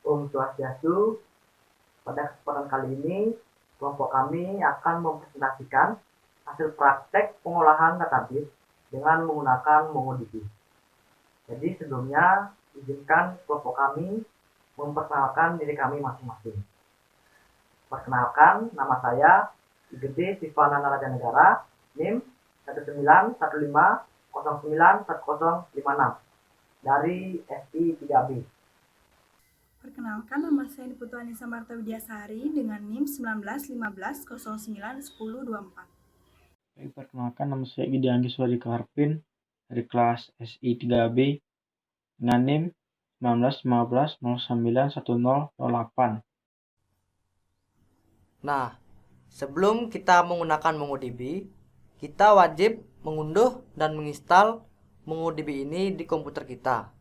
Om Swastiastu. Pada kesempatan kali ini, kelompok kami akan mempresentasikan hasil praktek pengolahan database dengan menggunakan MongoDB. Jadi sebelumnya, izinkan kelompok kami memperkenalkan diri kami masing-masing. Perkenalkan, nama saya Igede Sivana Narajanegara, NIM 19150901056 dari SI 3B. Perkenalkan, nama saya Niputu Anissa Marta Widyasari dengan NIM 1915091024. Baik, perkenalkan, nama saya Gidi Anggi Swadika Harpin dari kelas SI 3B dengan NIM 1915091008. Nah, sebelum kita menggunakan MongoDB, kita wajib mengunduh dan menginstal MongoDB ini di komputer kita.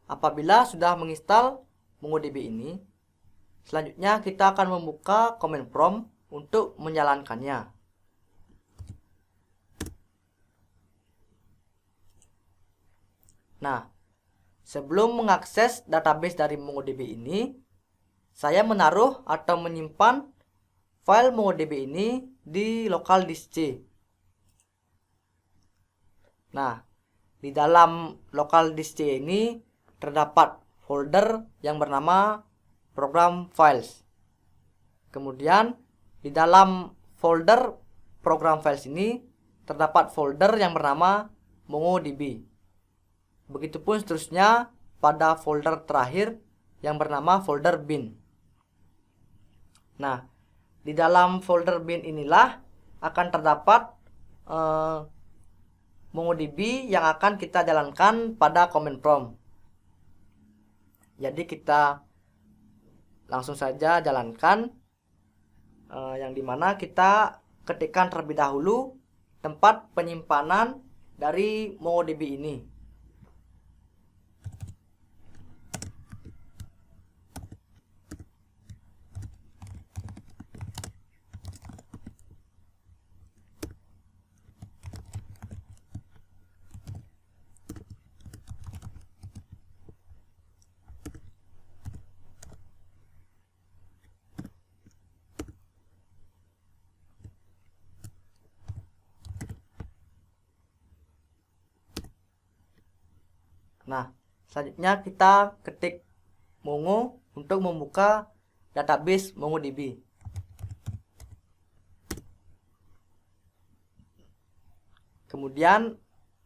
Apabila sudah menginstal MongoDB ini, selanjutnya kita akan membuka command prompt untuk menjalankannya. Nah, sebelum mengakses database dari MongoDB ini, saya menaruh atau menyimpan file MongoDB ini di local disk C. Nah, di dalam local disk C ini terdapat folder yang bernama program files. Kemudian di dalam folder program files ini terdapat folder yang bernama MongoDB. Begitupun seterusnya pada folder terakhir yang bernama folder bin. Nah, di dalam folder bin inilah akan terdapat MongoDB yang akan kita jalankan pada command prompt. Jadi kita langsung saja jalankan, yang dimana kita ketikkan terlebih dahulu tempat penyimpanan dari MongoDB ini. Nah, selanjutnya kita ketik Mongo untuk membuka database MongoDB. Kemudian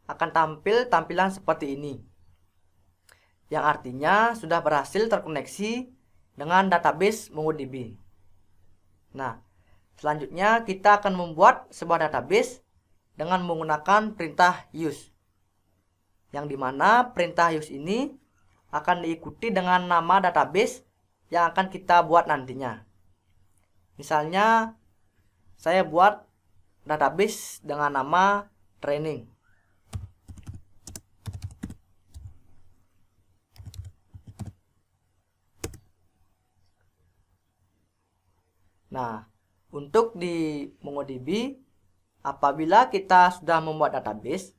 akan tampil tampilan seperti ini, yang artinya sudah berhasil terkoneksi dengan database MongoDB. Nah, selanjutnya kita akan membuat sebuah database dengan menggunakan perintah use, yang dimana perintah use ini akan diikuti dengan nama database yang akan kita buat nantinya. Misalnya saya buat database dengan nama training. Nah, untuk di MongoDB, apabila kita sudah membuat database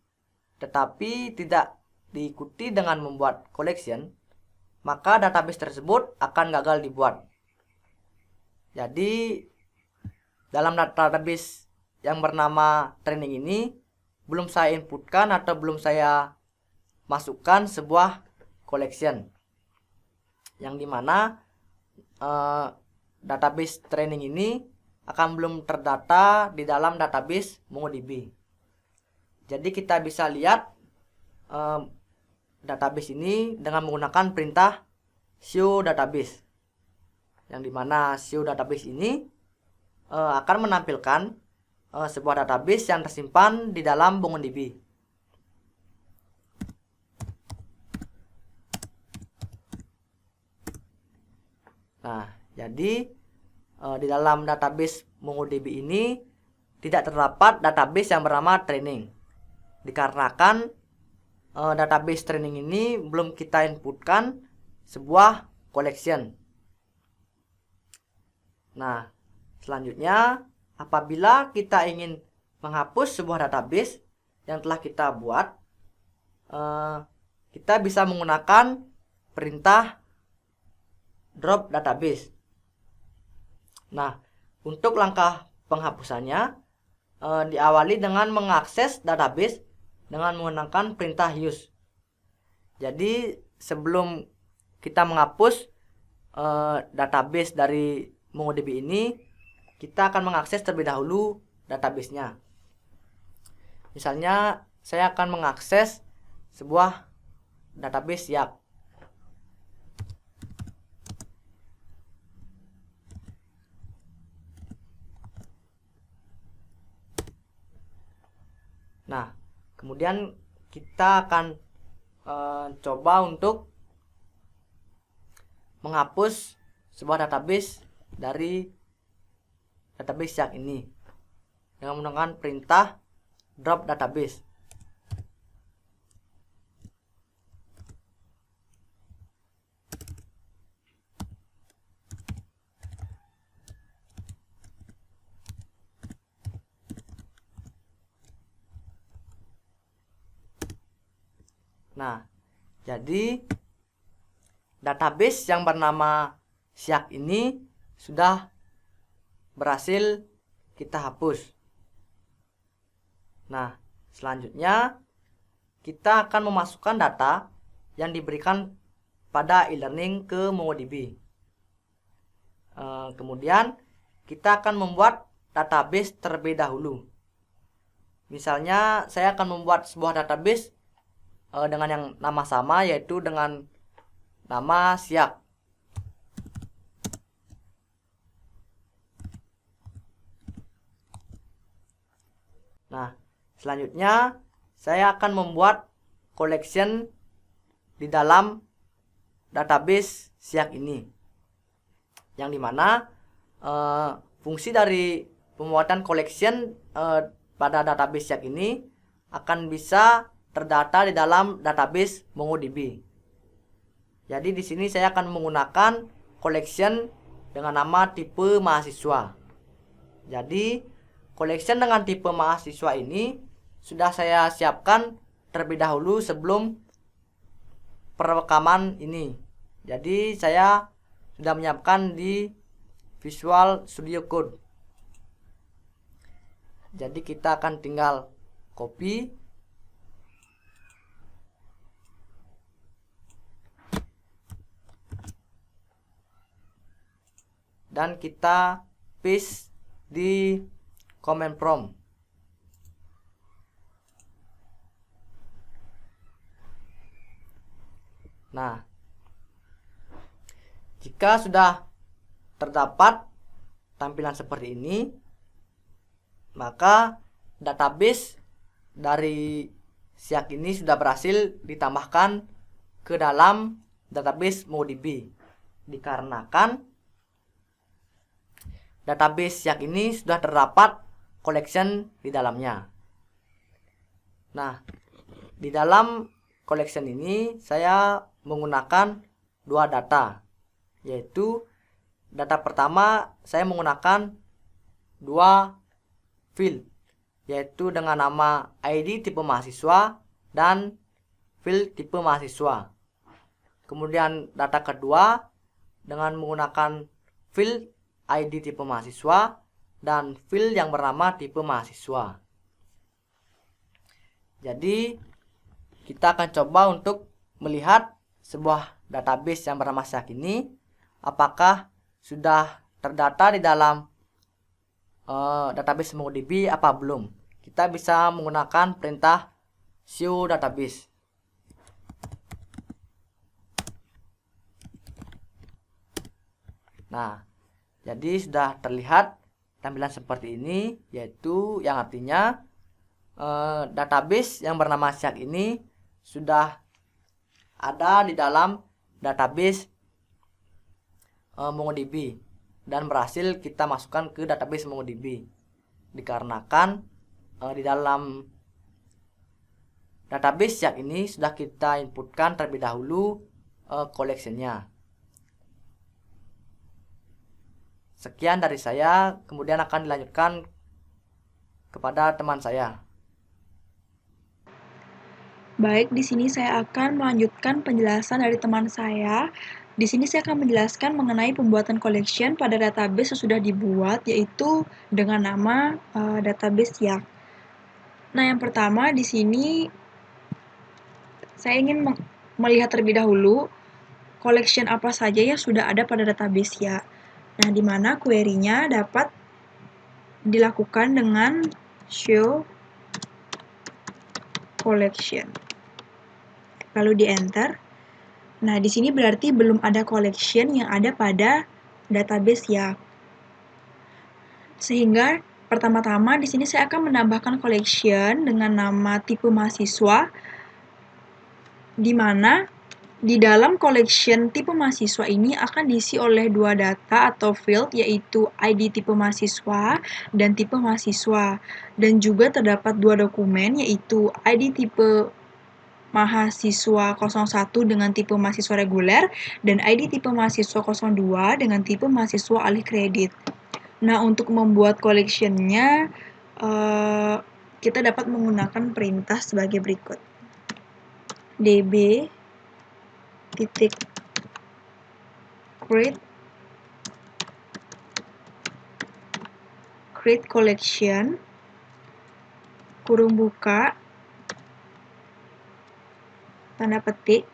tetapi tidak diikuti dengan membuat collection, maka database tersebut akan gagal dibuat. Jadi dalam database yang bernama training ini belum saya inputkan atau belum saya masukkan sebuah collection, yang dimana database training ini akan belum terdata di dalam database MongoDB. Jadi kita bisa lihat database ini dengan menggunakan perintah show database, yang dimana show database ini akan menampilkan sebuah database yang tersimpan di dalam MongoDB. Nah, jadi di dalam database MongoDB ini tidak terdapat database yang bernama training, dikarenakan database training ini belum kita inputkan sebuah collection. Nah, selanjutnya apabila kita ingin menghapus sebuah database yang telah kita buat, kita bisa menggunakan perintah drop database. Nah, untuk langkah penghapusannya diawali dengan mengakses database dengan menggunakan perintah use. Jadi sebelum kita menghapus database dari MongoDB ini, kita akan mengakses terlebih dahulu databasenya. Misalnya saya akan mengakses sebuah database Yak. Nah, kemudian kita akan coba untuk menghapus sebuah database dari database Yak ini dengan menggunakan perintah drop database. Nah, jadi database yang bernama Syak ini sudah berhasil kita hapus. Nah, selanjutnya kita akan memasukkan data yang diberikan pada e-learning ke MongoDB. Kemudian kita akan membuat database terlebih dahulu. Misalnya saya akan membuat sebuah database dengan yang nama sama, yaitu dengan nama Syak. Nah, selanjutnya saya akan membuat collection di dalam database Syak ini, yang dimana fungsi dari pembuatan collection pada database Syak ini akan bisa terdata di dalam database MongoDB. Jadi di sini saya akan menggunakan collection dengan nama tipe mahasiswa. Jadi collection dengan tipe mahasiswa ini sudah saya siapkan terlebih dahulu sebelum perekaman ini. Jadi saya sudah menyiapkan di Visual Studio Code. Jadi kita akan tinggal copy dan kita paste di command prompt. Nah, jika sudah terdapat tampilan seperti ini, maka database dari Syak ini sudah berhasil ditambahkan ke dalam database MongoDB. Dikarenakan database Syak ini sudah terdapat collection di dalamnya. Nah, di dalam collection ini saya menggunakan dua data, yaitu data pertama saya menggunakan dua field, yaitu dengan nama ID tipe mahasiswa dan field tipe mahasiswa. Kemudian data kedua dengan menggunakan field ID tipe mahasiswa dan field yang bernama tipe mahasiswa. Jadi kita akan coba untuk melihat sebuah database yang bernama Syak ini apakah sudah terdata di dalam database MongoDB apa belum. Kita bisa menggunakan perintah show database. Nah, jadi sudah terlihat tampilan seperti ini, yaitu yang artinya database yang bernama Syak ini sudah ada di dalam database MongoDB dan berhasil kita masukkan ke database MongoDB. Dikarenakan di dalam database Syak ini sudah kita inputkan terlebih dahulu collection-nya. Sekian dari saya, kemudian akan dilanjutkan kepada teman saya. Baik, di sini saya akan melanjutkan penjelasan dari teman saya. Di sini saya akan menjelaskan mengenai pembuatan collection pada database yang sudah dibuat, yaitu dengan nama database YAK. Nah, yang pertama di sini saya ingin melihat terlebih dahulu collection apa saja yang sudah ada pada database YAK. Nah, di mana query-nya dapat dilakukan dengan show collection. Lalu di enter. Nah, di sini berarti belum ada collection yang ada pada database YAK. Sehingga pertama-tama di sini saya akan menambahkan collection dengan nama tipe mahasiswa, di mana di dalam collection tipe mahasiswa ini akan diisi oleh dua data atau field, yaitu ID tipe mahasiswa dan tipe mahasiswa. Dan juga terdapat dua dokumen, yaitu ID tipe mahasiswa 01 dengan tipe mahasiswa reguler dan ID tipe mahasiswa 02 dengan tipe mahasiswa alih kredit. Nah, untuk membuat collection-nya kita dapat menggunakan perintah sebagai berikut. db titik create collection kurung buka tanda petik.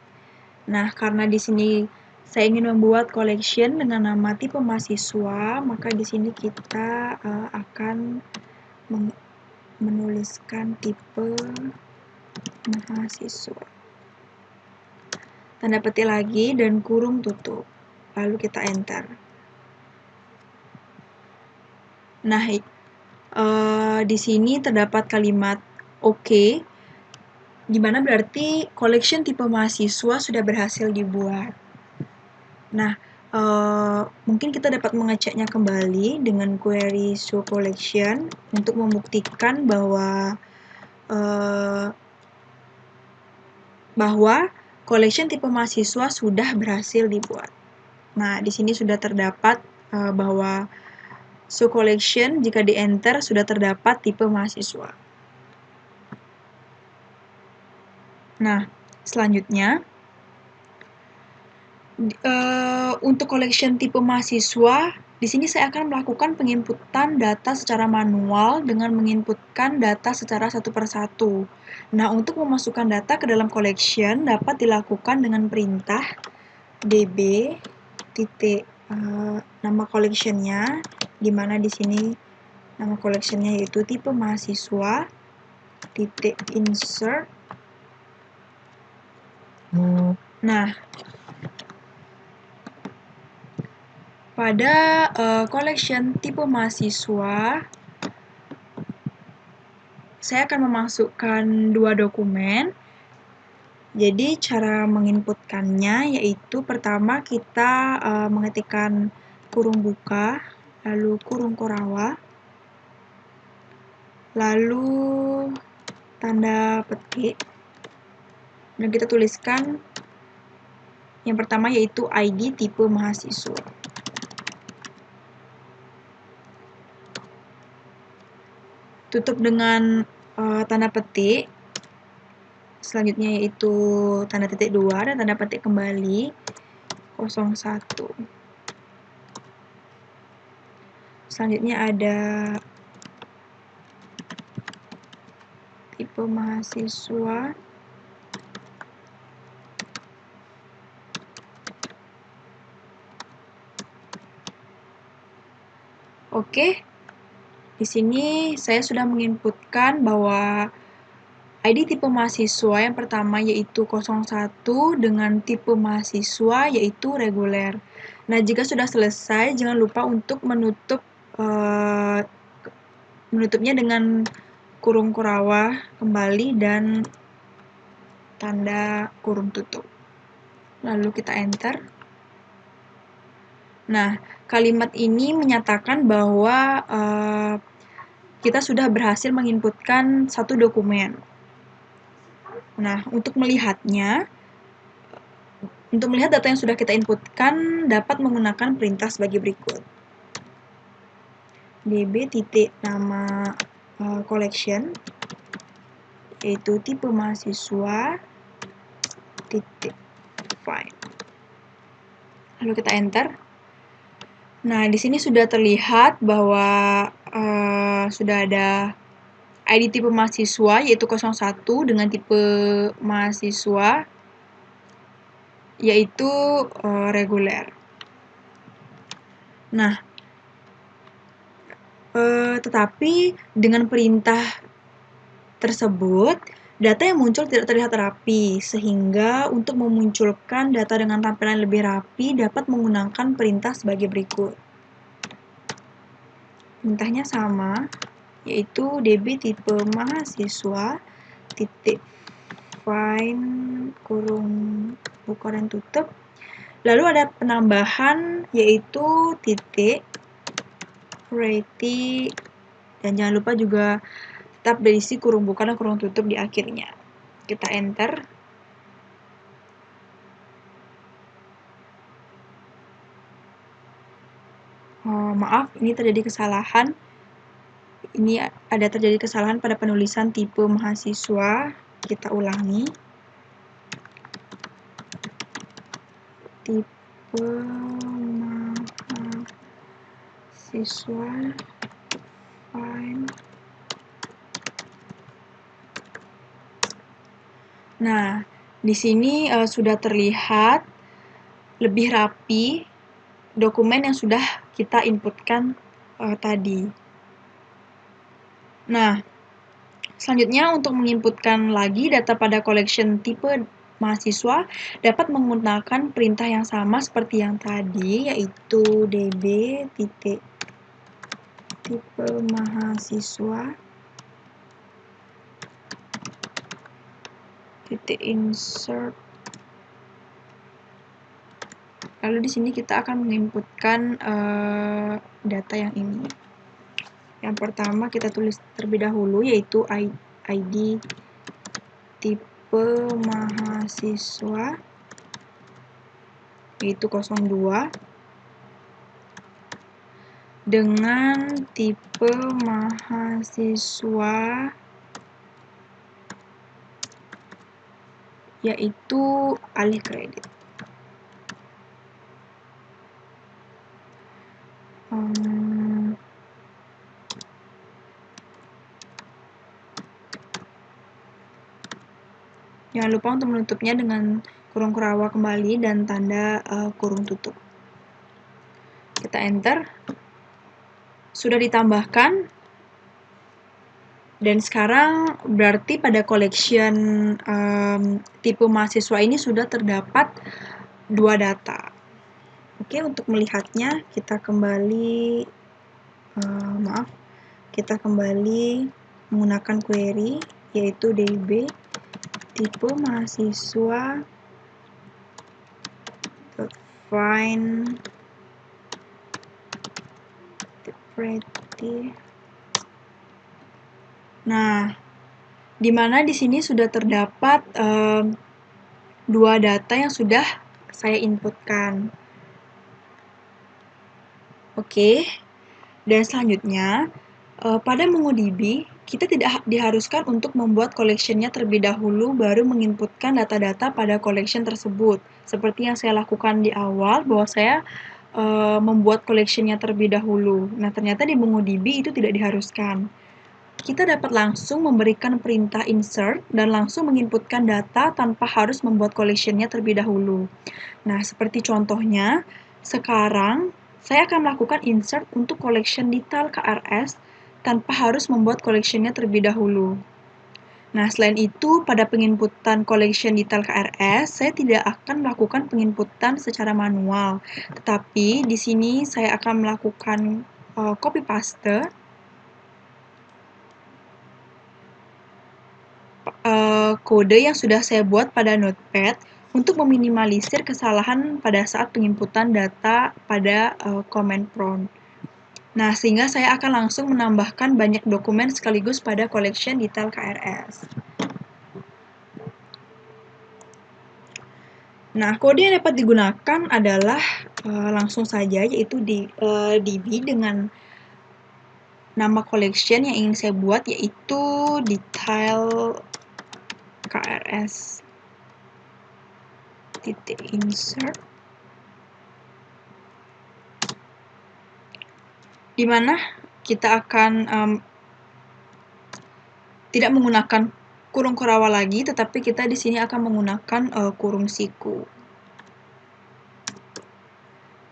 Nah, karena di sini saya ingin membuat collection dengan nama tipe mahasiswa, maka di sini kita akan menuliskan tipe mahasiswa. Tanda petik lagi dan kurung tutup. Lalu kita enter. Nah, di sini terdapat kalimat OK, di mana berarti collection tipe mahasiswa sudah berhasil dibuat. Nah, mungkin kita dapat mengeceknya kembali dengan query show collection untuk membuktikan bahwa collection tipe mahasiswa sudah berhasil dibuat. Nah, di sini sudah terdapat bahwa show collection jika di enter sudah terdapat tipe mahasiswa. Nah, selanjutnya untuk collection tipe mahasiswa, di sini saya akan melakukan penginputan data secara manual dengan menginputkan data secara satu persatu. Nah, untuk memasukkan data ke dalam collection dapat dilakukan dengan perintah db titik nama collection-nya, di mana di sini nama collection-nya yaitu tipe mahasiswa titik insert. Nah, pada collection tipe mahasiswa, saya akan memasukkan dua dokumen. Jadi cara menginputkannya yaitu pertama kita mengetikkan kurung buka, lalu kurung korawa, lalu tanda petik, dan kita tuliskan yang pertama yaitu ID tipe mahasiswa. Tutup dengan tanda petik. Selanjutnya yaitu tanda titik 2 dan tanda petik kembali 01. Selanjutnya ada tipe mahasiswa. Oke. Di sini saya sudah menginputkan bahwa ID tipe mahasiswa yang pertama yaitu 01 dengan tipe mahasiswa yaitu reguler. Nah, jika sudah selesai, jangan lupa untuk menutupnya dengan kurung korawa kembali dan tanda kurung tutup. Lalu kita enter. Nah, kalimat ini menyatakan bahwa kita sudah berhasil menginputkan satu dokumen. Nah, untuk melihat data yang sudah kita inputkan dapat menggunakan perintah sebagai berikut. db titik nama collection yaitu tipe mahasiswa titik find. Lalu kita enter. Nah, di sini sudah terlihat bahwa sudah ada ID tipe mahasiswa yaitu 01 dengan tipe mahasiswa yaitu reguler. Nah, tetapi dengan perintah tersebut, data yang muncul tidak terlihat rapi, sehingga untuk memunculkan data dengan tampilan lebih rapi dapat menggunakan perintah sebagai berikut. Perintahnya sama, yaitu db tipe mahasiswa titik find kurung buka dan tutup. Lalu ada penambahan yaitu titik pretty, dan jangan lupa juga tetap berisi kurung buka dan kurung tutup di akhirnya. Kita enter. Maaf, ini terjadi kesalahan. Ini ada terjadi kesalahan pada penulisan tipe mahasiswa. Kita ulangi. Tipe mahasiswa find. Nah, di sini sudah terlihat lebih rapi dokumen yang sudah kita inputkan tadi. Nah, selanjutnya untuk menginputkan lagi data pada collection tipe mahasiswa dapat menggunakan perintah yang sama seperti yang tadi, yaitu db tipe mahasiswa titik insert. Lalu di sini kita akan menginputkan data yang ini. Yang pertama kita tulis terlebih dahulu yaitu ID tipe mahasiswa yaitu 02 dengan tipe mahasiswa yaitu alih kredit. Jangan lupa untuk menutupnya dengan kurung kurawa kembali dan tanda kurung tutup. Kita enter. Sudah ditambahkan. Dan sekarang berarti pada collection tipe mahasiswa ini sudah terdapat 2 data. Oke, untuk melihatnya kita kembali kita kembali menggunakan query yaitu db tipe mahasiswa find pretty. Nah, di mana di sini sudah terdapat 2 data yang sudah saya inputkan. Oke, dan selanjutnya pada MongoDB kita tidak diharuskan untuk membuat collection-nya terlebih dahulu baru menginputkan data-data pada collection tersebut. Seperti yang saya lakukan di awal bahwa saya membuat collection-nya terlebih dahulu. Nah, ternyata di MongoDB itu tidak diharuskan. Kita dapat langsung memberikan perintah insert dan langsung menginputkan data tanpa harus membuat collection-nya terlebih dahulu. Nah, seperti contohnya, sekarang saya akan melakukan insert untuk collection detail KRS tanpa harus membuat collection-nya terlebih dahulu. Nah, selain itu, pada penginputan collection detail KRS, saya tidak akan melakukan penginputan secara manual. Tetapi, di sini saya akan melakukan copy paste kode yang sudah saya buat pada Notepad untuk meminimalisir kesalahan pada saat penginputan data pada command prompt. Nah, sehingga saya akan langsung menambahkan banyak dokumen sekaligus pada collection detail KRS. Nah, kode yang dapat digunakan adalah langsung saja, yaitu db dengan nama collection yang ingin saya buat, yaitu detail KRS titik insert. di mana kita akan tidak menggunakan kurung korawa lagi, tetapi kita di sini akan menggunakan kurung siku.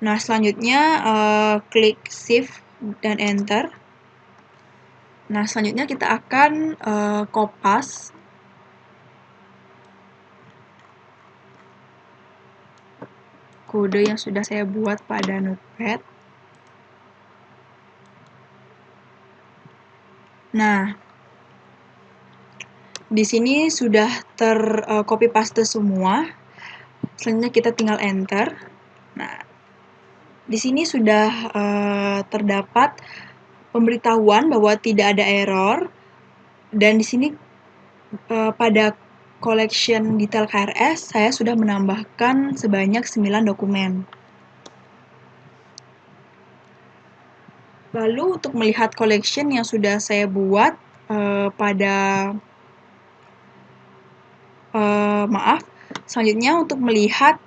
Nah, selanjutnya klik Shift dan Enter. Nah, selanjutnya kita akan kopas kode yang sudah saya buat pada Notepad. Nah, di sini sudah copy paste semua. Selanjutnya kita tinggal enter. Nah, di sini sudah terdapat pemberitahuan bahwa tidak ada error, dan di sini pada collection detail KRS saya sudah menambahkan sebanyak 9 dokumen. Lalu untuk melihat collection yang sudah saya buat selanjutnya untuk melihat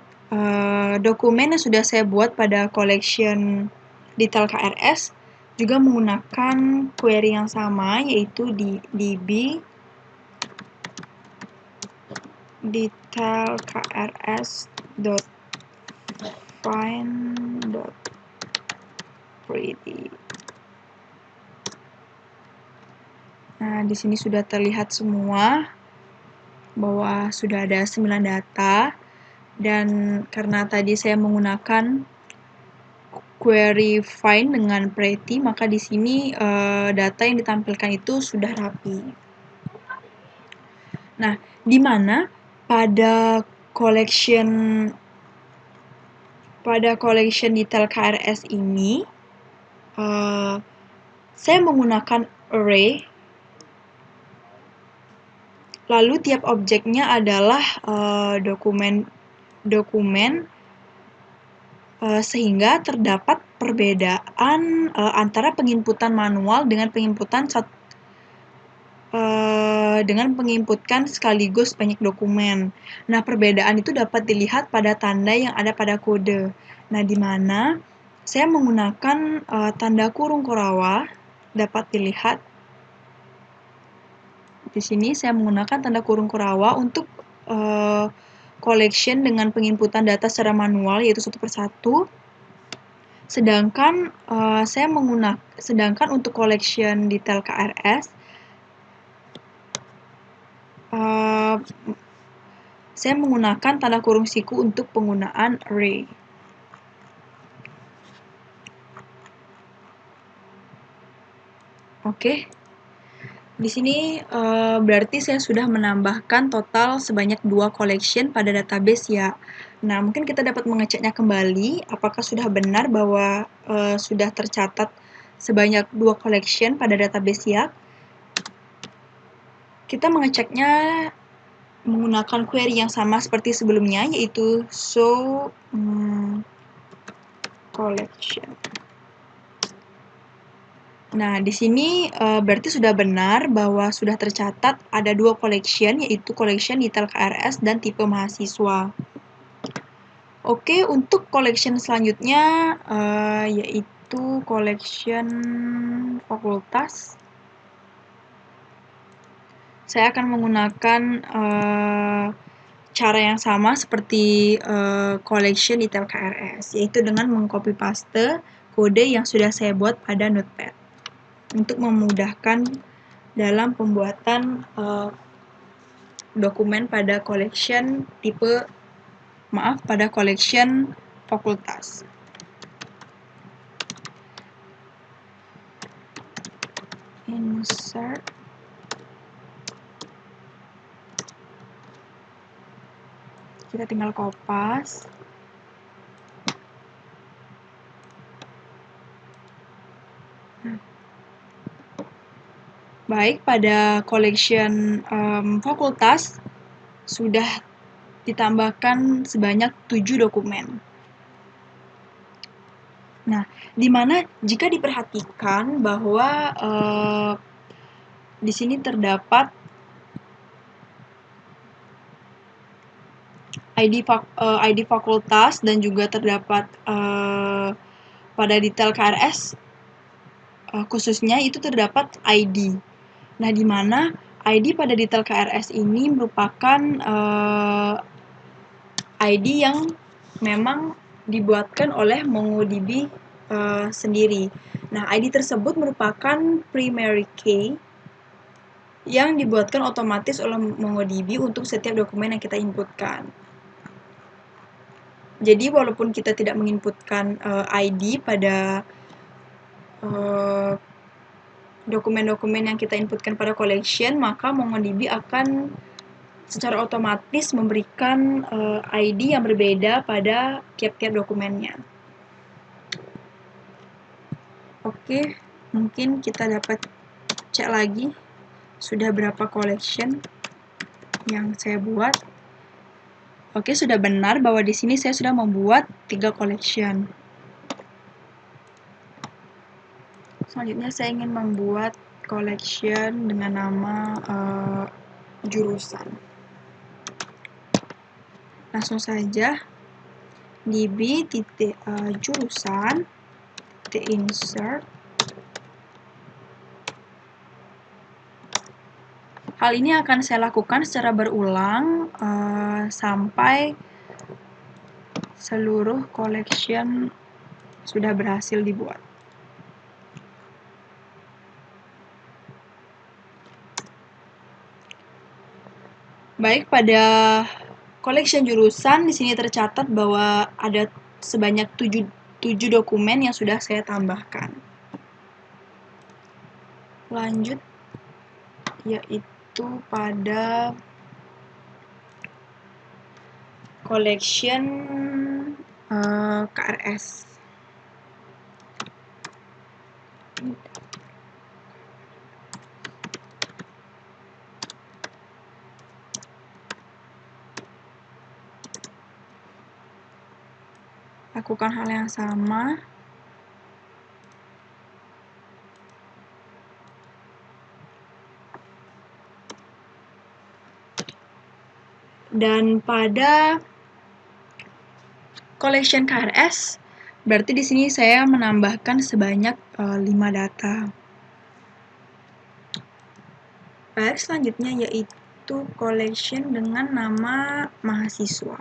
dokumen yang sudah saya buat pada collection detail KRS juga menggunakan query yang sama, yaitu di db detail krs.find.pretty. Nah, di sini sudah terlihat semua bahwa sudah ada 9 data, dan karena tadi saya menggunakan query find dengan pretty, maka di sini data yang ditampilkan itu sudah rapi. Nah, di mana pada collection detail KRS ini saya menggunakan array, lalu tiap objeknya adalah dokumen sehingga terdapat perbedaan antara penginputan manual dengan penginputkan sekaligus banyak dokumen. Nah, perbedaan itu dapat dilihat pada tanda yang ada pada kode. Nah, di mana saya menggunakan tanda kurung korawa, dapat dilihat di sini saya menggunakan tanda kurung korawa untuk collection dengan penginputan data secara manual, yaitu 1 per 1. Sedangkan untuk collection detail KRS saya menggunakan tanda kurung siku untuk penggunaan array. Oke. Di sini berarti saya sudah menambahkan total sebanyak 2 collection pada database ya. Nah, mungkin kita dapat mengeceknya kembali apakah sudah benar bahwa sudah tercatat sebanyak 2 collection pada database ya. Kita mengeceknya menggunakan query yang sama seperti sebelumnya, yaitu show collection. Nah, di sini berarti sudah benar bahwa sudah tercatat ada 2 collection, yaitu collection detail KRS dan tipe mahasiswa. Oke, untuk collection selanjutnya yaitu collection fakultas. Saya akan menggunakan cara yang sama seperti collection detail KRS, yaitu dengan mengcopy paste kode yang sudah saya buat pada Notepad untuk memudahkan dalam pembuatan dokumen pada collection pada collection fakultas. Insert. Kita tinggal kopas. Baik, pada collection fakultas sudah ditambahkan sebanyak 7 dokumen. Nah, di mana jika diperhatikan bahwa di sini terdapat ID fakultas dan juga terdapat pada detail KRS khususnya itu terdapat ID. Nah, di mana ID pada detail KRS ini merupakan ID yang memang dibuatkan oleh MongoDB sendiri. Nah, ID tersebut merupakan primary key yang dibuatkan otomatis oleh MongoDB untuk setiap dokumen yang kita inputkan. Jadi, walaupun kita tidak menginputkan ID pada dokumen-dokumen yang kita inputkan pada collection, maka MongoDB akan secara otomatis memberikan ID yang berbeda pada tiap-tiap dokumennya. Oke, mungkin kita dapat cek lagi sudah berapa collection yang saya buat. Oke, sudah benar bahwa di sini saya sudah membuat 3 collection. Selanjutnya saya ingin membuat collection dengan nama jurusan. Langsung saja db.jurusan insert. Hal ini akan saya lakukan secara berulang sampai seluruh collection sudah berhasil dibuat. Baik, pada collection jurusan di sini tercatat bahwa ada sebanyak 7 dokumen yang sudah saya tambahkan. Lanjut, yaitu pada collection KRS. Lakukan hal yang sama. Dan pada collection KRS, berarti di sini saya menambahkan sebanyak 5 data. Baik, selanjutnya yaitu collection dengan nama mahasiswa.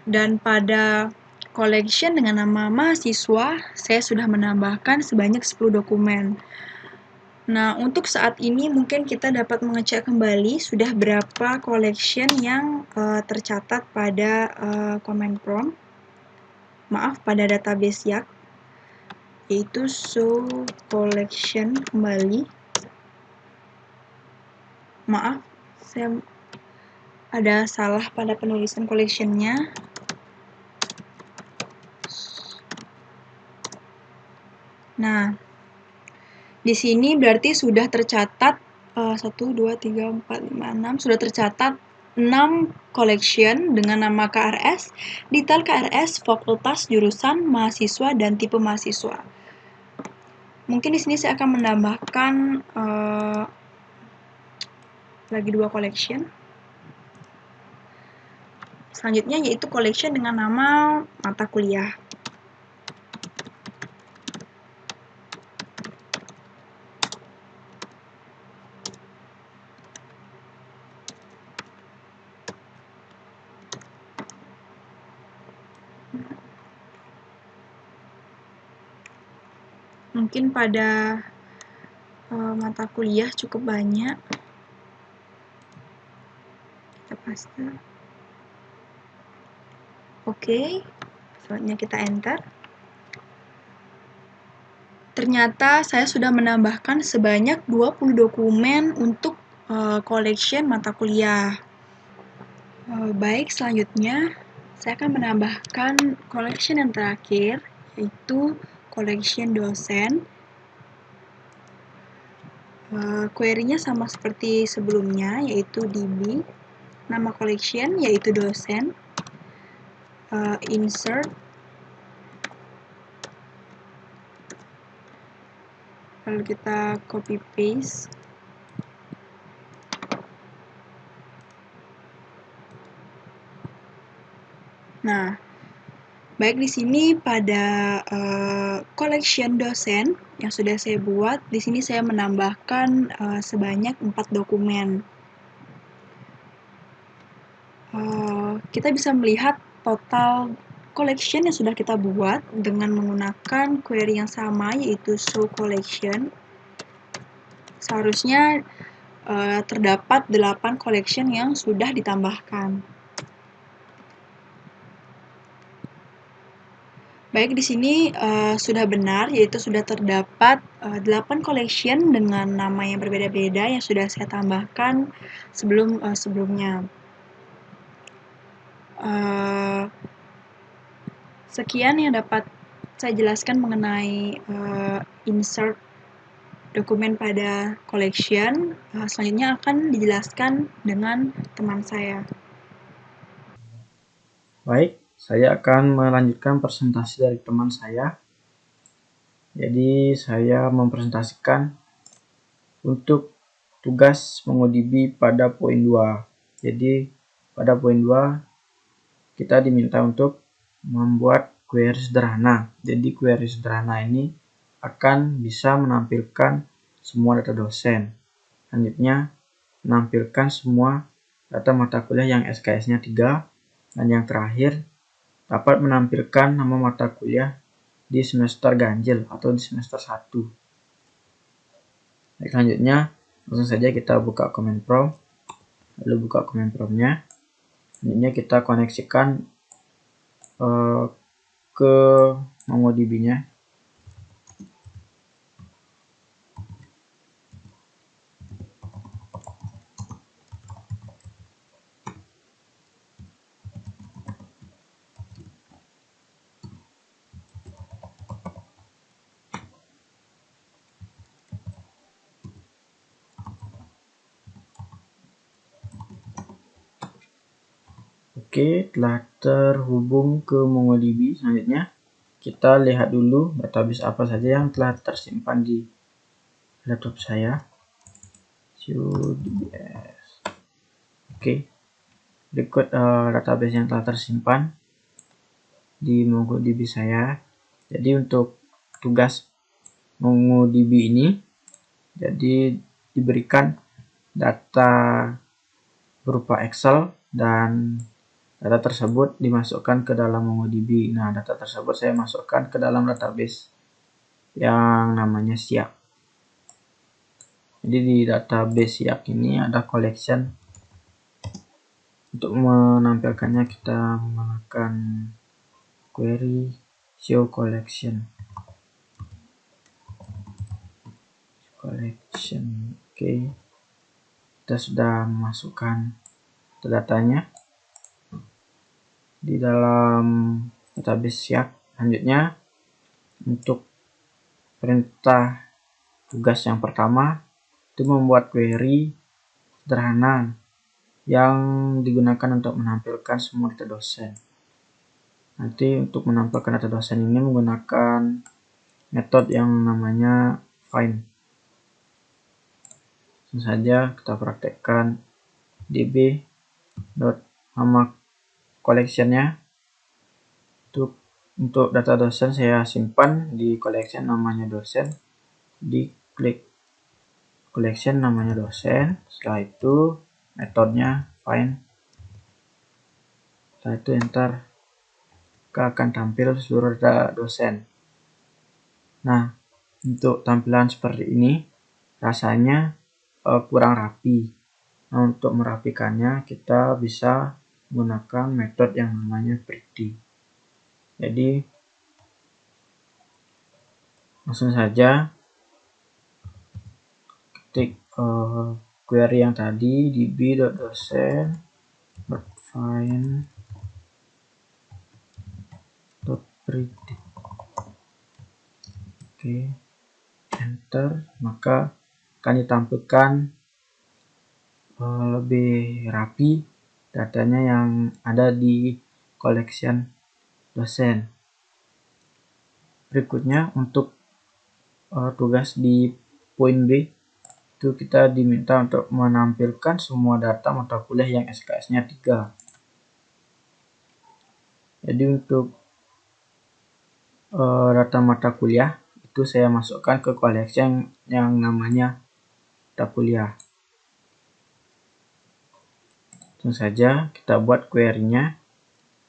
Dan pada collection dengan nama mahasiswa, saya sudah menambahkan sebanyak 10 dokumen. Nah, untuk saat ini mungkin kita dapat mengecek kembali sudah berapa collection yang tercatat pada command prompt. Maaf, pada database YAK, yaitu show collection kembali. Maaf, saya ada salah pada penulisan collection-nya. Nah, di sini berarti sudah tercatat 1, 2, 3, 4, 5, 6, sudah tercatat 6 collection dengan nama KRS, detail KRS, fakultas, jurusan, mahasiswa, dan tipe mahasiswa. Mungkin di sini saya akan menambahkan lagi 2 collection. Selanjutnya yaitu collection dengan nama mata kuliah. Mungkin pada mata kuliah cukup banyak. Kita paste. Oke, selanjutnya kita enter. Ternyata saya sudah menambahkan sebanyak 20 dokumen untuk collection mata kuliah. Baik, selanjutnya saya akan menambahkan collection yang terakhir, yaitu collection dosen. Query-nya sama seperti sebelumnya, yaitu DB, nama collection yaitu dosen, insert, lalu kita copy paste. Nah, baik di sini pada collection dosen yang sudah saya buat, di sini saya menambahkan sebanyak 4 dokumen. Kita bisa melihat total collection yang sudah kita buat dengan menggunakan query yang sama, yaitu show collection. Seharusnya terdapat 8 collection yang sudah ditambahkan. Baik, di sini sudah benar, yaitu sudah terdapat 8 collection dengan nama yang berbeda-beda yang sudah saya tambahkan sebelumnya. Sekian yang dapat saya jelaskan mengenai insert dokumen pada collection. Selanjutnya akan dijelaskan dengan teman saya. Baik, saya akan melanjutkan presentasi dari teman saya. Jadi saya mempresentasikan untuk tugas MongoDB pada poin 2. Jadi pada poin 2 kita diminta untuk membuat query sederhana. Jadi query sederhana ini akan bisa menampilkan semua data dosen. Selanjutnya menampilkan semua data mata kuliah yang SKS-nya 3. Dan yang terakhir, dapat menampilkan nama mata kuliah di semester ganjil atau di semester 1. Baik, selanjutnya, langsung saja kita buka command prompt. Lalu buka command prompt-nya. Selanjutnya kita koneksikan ke MongoDB-nya. Oke, telah terhubung ke MongoDB. Selanjutnya, kita lihat dulu database apa saja yang telah tersimpan di laptop saya. DBS. Oke, berikut database yang telah tersimpan di MongoDB saya. Jadi untuk tugas MongoDB ini, jadi diberikan data berupa Excel dan data tersebut dimasukkan ke dalam MongoDB. Nah, data tersebut saya masukkan ke dalam database yang namanya SIAK. Jadi di database SIAK ini ada collection. Untuk menampilkannya kita menggunakan query show collection. Oke. Kita sudah memasukkan datanya di dalam database SIAK. Selanjutnya, untuk perintah tugas yang pertama itu membuat query sederhana yang digunakan untuk menampilkan semua data dosen. Nanti untuk menampilkan data dosen ini menggunakan metode yang namanya find. Langsung saja kita praktekkan db.nama collection-nya. Untuk data dosen saya simpan di collection namanya dosen, di klik collection namanya dosen. Setelah itu metodenya find. Setelah itu enter, akan tampil seluruh data dosen. Nah, untuk tampilan seperti ini rasanya kurang rapi. Nah, untuk merapikannya kita bisa menggunakan metode yang namanya pretty. Jadi langsung saja ketik query yang tadi db.dosen.find.pretty. Oke, enter, maka akan ditampilkan lebih rapi datanya yang ada di collection dosen. Berikutnya untuk tugas di poin B itu kita diminta untuk menampilkan semua data mata kuliah yang SKS-nya 3. Jadi untuk data mata kuliah itu saya masukkan ke collection yang namanya mata kuliah. Langsung saja kita buat query-nya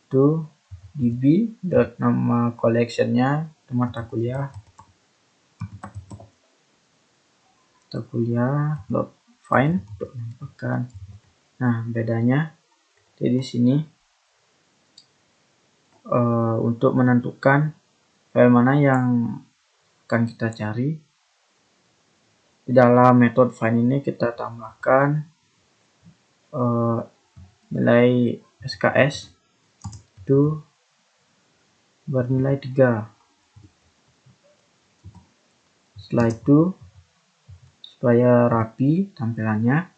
itu db.nama collection-nya mata kuliah .find untuk menambahkan. Nah, bedanya di sini untuk menentukan file mana yang akan kita cari, di dalam metode find ini kita tambahkan nilai SKS itu bernilai 3. Setelah itu, supaya rapi tampilannya,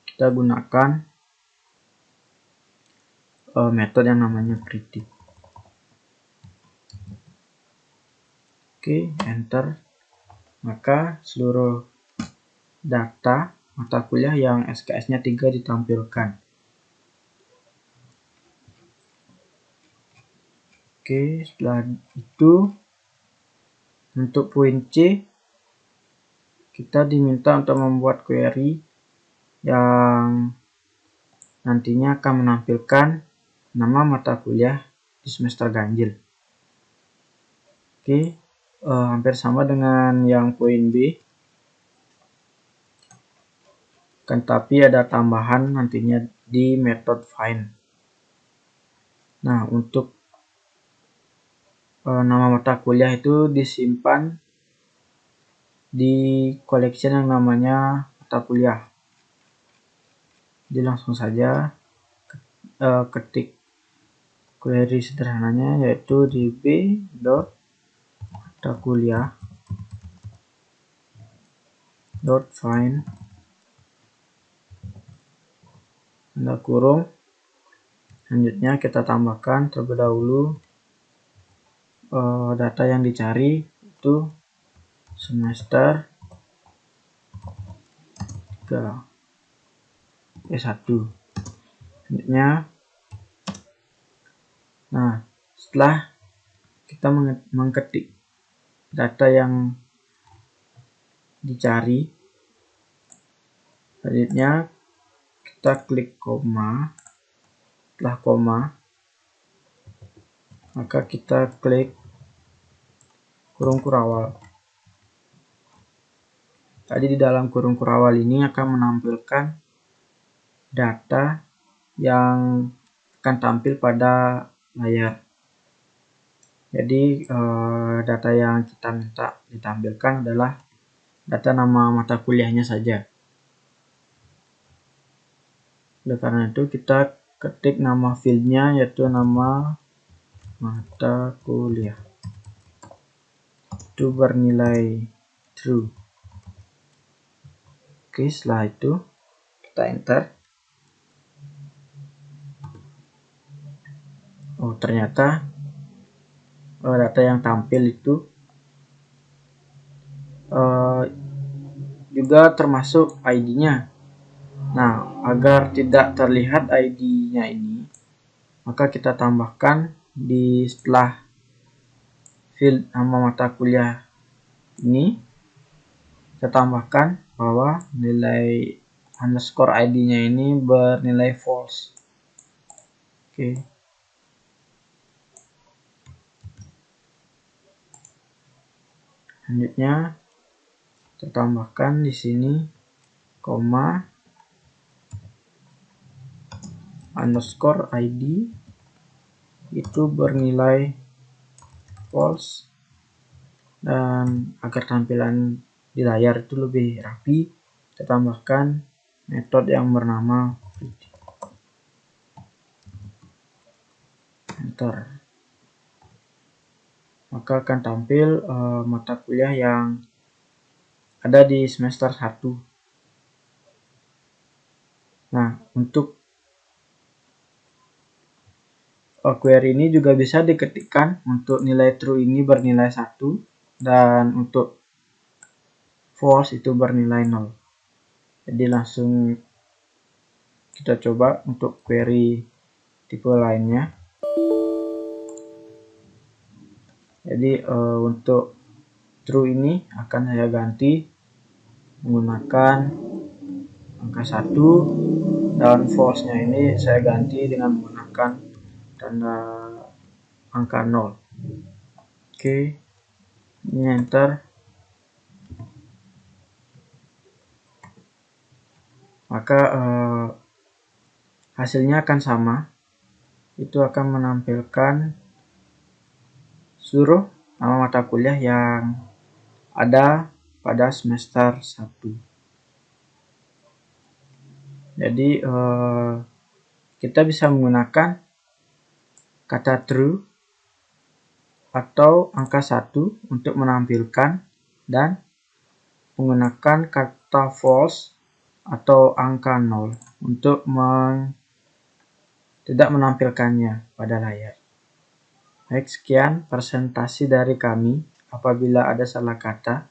kita gunakan metode yang namanya predict. Oke, enter. Maka seluruh data mata kuliah yang SKS-nya 3 ditampilkan. Oke, setelah itu untuk poin C kita diminta untuk membuat query yang nantinya akan menampilkan nama mata kuliah di semester ganjil. Oke, hampir sama dengan yang poin B, kan tapi ada tambahan nantinya di method find. Nah, untuk nama mata kuliah itu disimpan di collection yang namanya mata kuliah. Jadi langsung saja ketik query sederhananya yaitu db.mata kuliah .find tanda kurung. Selanjutnya kita tambahkan terlebih dahulu data yang dicari itu semester 3 S1. Selanjutnya, nah setelah kita mengetik data yang dicari, selanjutnya kita klik koma. Setelah koma, maka kita klik kurung kurawal. Tadi di dalam kurung kurawal ini akan menampilkan data yang akan tampil pada layar. Jadi data yang kita minta ditampilkan adalah data nama mata kuliahnya saja. Oleh karena itu kita ketik nama fieldnya yaitu nama mata kuliah. Itu bernilai true. Oke, setelah itu kita enter. Oh, ternyata data yang tampil itu juga termasuk ID-nya. Nah, agar tidak terlihat ID-nya ini, maka kita tambahkan di setelah field nama mata kuliah ini, kita tambahkan bahwa nilai underscore ID-nya ini bernilai false. Oke. Selanjutnya kita tambahkan di sini koma underscore ID itu bernilai false, dan agar tampilan di layar itu lebih rapi, kita tambahkan metode yang bernama predict. Enter. Maka akan tampil mata kuliah yang ada di semester 1. Nah, untuk query ini juga bisa diketikkan untuk nilai true ini bernilai 1 dan untuk false itu bernilai 0. Jadi langsung kita coba untuk query tipe lainnya. Jadi untuk true ini akan saya ganti menggunakan angka 1 dan false-nya ini saya ganti dengan menggunakan tanda angka 0. Oke, ini enter. Maka hasilnya akan sama. Itu akan menampilkan seluruh nama mata kuliah yang ada pada semester 1. Jadi kita bisa menggunakan kata true atau angka 1 untuk menampilkan dan menggunakan kata false atau angka 0 untuk tidak menampilkannya pada layar. Baik, sekian presentasi dari kami. Apabila ada salah kata,